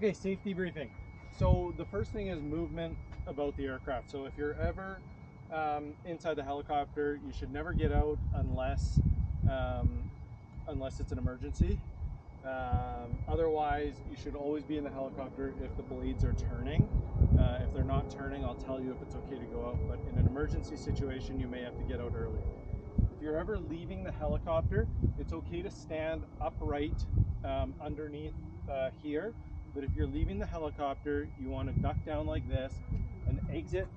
Okay, safety briefing. So the first thing is movement about the aircraft. So if you're ever inside the helicopter, you should never get out unless it's an emergency. Otherwise, you should always be in the helicopter if the blades are turning. If they're not turning, I'll tell you if it's okay to go out, but in an emergency situation, you may have to get out early. If you're ever leaving the helicopter, it's okay to stand upright underneath here, but if you're leaving the helicopter, you want to duck down like this and exit,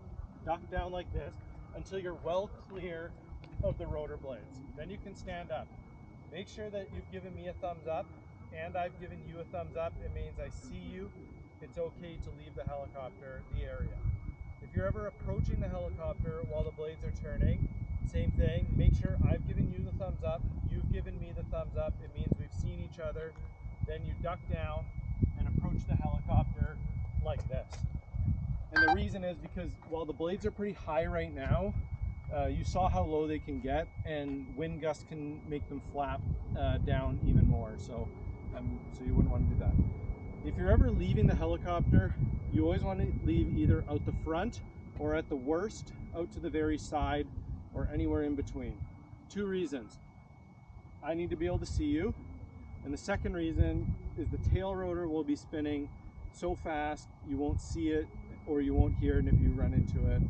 duck down like this until you're well clear of the rotor blades. Then you can stand up. Make sure that you've given me a thumbs up and I've given you a thumbs up. It means I see you. It's okay to leave the helicopter, the area. If you're ever approaching the helicopter while the blades are turning, same thing. Make sure I've given you the thumbs up, you've given me the thumbs up. It means we've seen each other. Then you duck down and approach the helicopter like this. And the reason is because while the blades are pretty high right now, you saw how low they can get, and wind gusts can make them flap down even more. So you wouldn't want to do that. If you're ever leaving the helicopter, you always want to leave either out the front or at the worst out to the very side or anywhere in between. Two reasons. I need to be able to see you, and the second reason is the tail rotor will be spinning so fast you won't see it or you won't hear it, and if you run into it,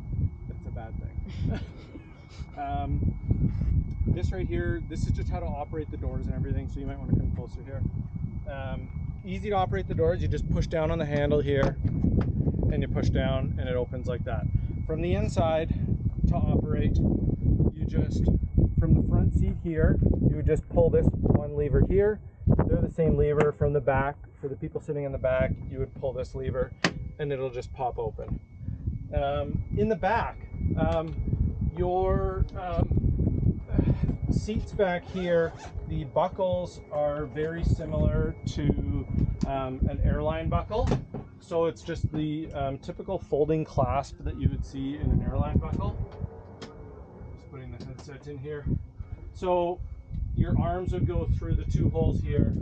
that's a bad thing. This right here, this is just how to operate the doors and everything, so you might want to come closer here. Easy to operate the doors. You just push down on the handle here and you push down and it opens like that. From the inside, to operate, you just, from the front seat here, you would just pull this one lever here. They're the same lever. From the back, for the people sitting in the back, you would pull this lever and it'll just pop open. In the back, your seats back here, the buckles are very similar to an airline buckle. So it's just the typical folding clasp that you would see in an airline buckle. Just putting the headset in here. So your arms would go through the two holes here.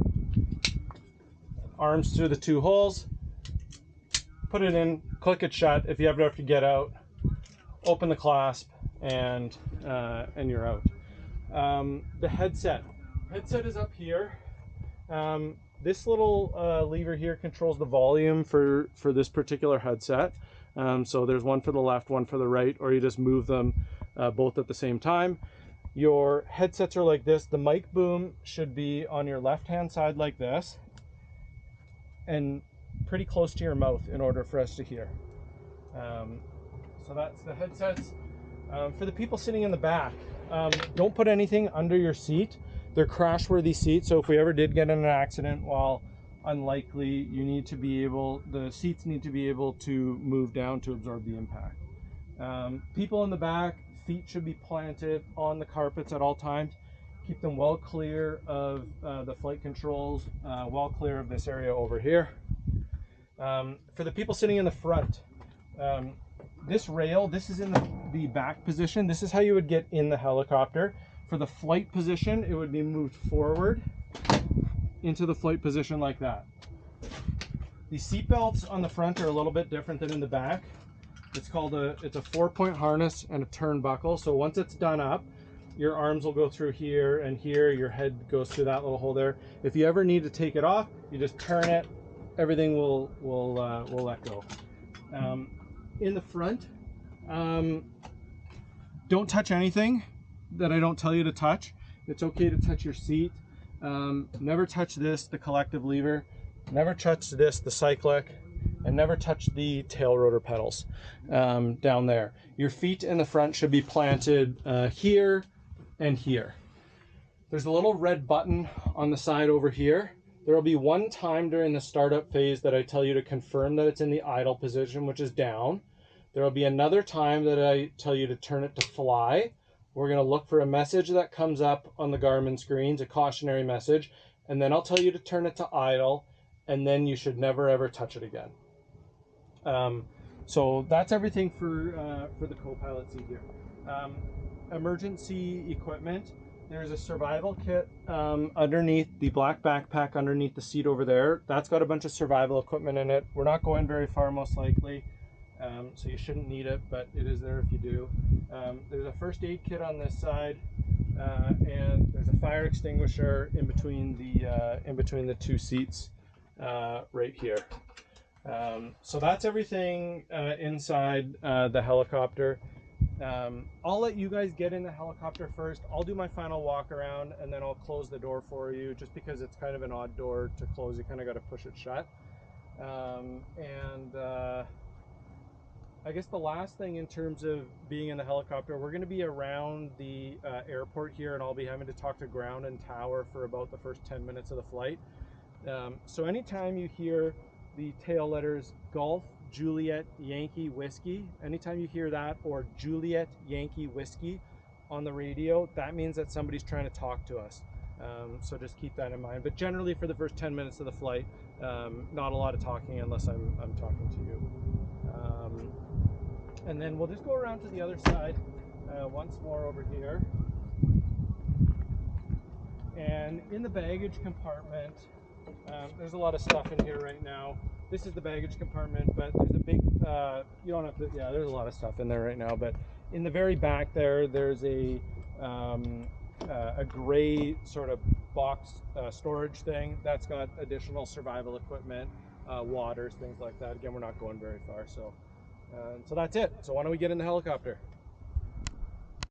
Arms through the two holes. Put it in, click it shut. If you ever have to get out, open the clasp, and you're out. The headset is up here. This little lever here controls the volume for this particular headset. So there's one for the left, one for the right, or you just move them both at the same time. Your headsets are like this. The mic boom should be on your left hand side like this and pretty close to your mouth in order for us to hear. So that's the headsets. For the people sitting in the back, don't put anything under your seat. They're crash-worthy seats, so if we ever did get in an accident, while unlikely, the seats need to be able to move down to absorb the impact. People in the back, feet should be planted on the carpets at all times. Keep them well clear of the flight controls, well clear of this area over here. For the people sitting in the front, this rail, this is in the back position. This is how you would get in the helicopter. For the flight position, it would be moved forward into the flight position like that. The seat belts on the front are a little bit different than in the back. It's a 4-point harness and a turnbuckle. So once it's done up, your arms will go through here and here. Your head goes through that little hole there. If you ever need to take it off, you just turn it. Everything will let go. In the front, don't touch anything that I don't tell you to touch. It's okay to touch your seat. Never touch this, the collective lever. Never touch this, the cyclic. And never touch the tail rotor pedals down there. Your feet in the front should be planted here and here. There's a little red button on the side over here. There will be one time during the startup phase that I tell you to confirm that it's in the idle position, which is down. There will be another time that I tell you to turn it to fly. We're going to look for a message that comes up on the Garmin screens, a cautionary message, and then I'll tell you to turn it to idle, and then you should never ever touch it again. So that's everything for the co-pilot seat here. Emergency equipment. There's a survival kit underneath the black backpack underneath the seat over there. That's got a bunch of survival equipment in it. We're not going very far most likely, so you shouldn't need it, but it is there if you do. There's a first aid kit on this side, and there's a fire extinguisher in between the two seats right here. So that's everything inside the helicopter. I'll let you guys get in the helicopter first. I'll do my final walk around and then I'll close the door for you, just because it's kind of an odd door to close. You kind of got to push it shut. I guess the last thing in terms of being in the helicopter, we're going to be around the airport here, and I'll be having to talk to ground and tower for about the first 10 minutes of the flight. So anytime you hear the tail letters Golf Juliet Yankee Whiskey, anytime you hear that, or Juliet Yankee Whiskey on the radio, that means that somebody's trying to talk to us. So just keep that in mind. But generally for the first 10 minutes of the flight, not a lot of talking unless I'm talking to you. And then we'll just go around to the other side once more over here. And in the baggage compartment, there's a lot of stuff in here right now. This is the baggage compartment, but there's a big, you don't have to, yeah, there's a lot of stuff in there right now, but in the very back there, there's a gray sort of box storage thing that's got additional survival equipment, waters, things like that. Again, we're not going very far, so that's it. So why don't we get in the helicopter?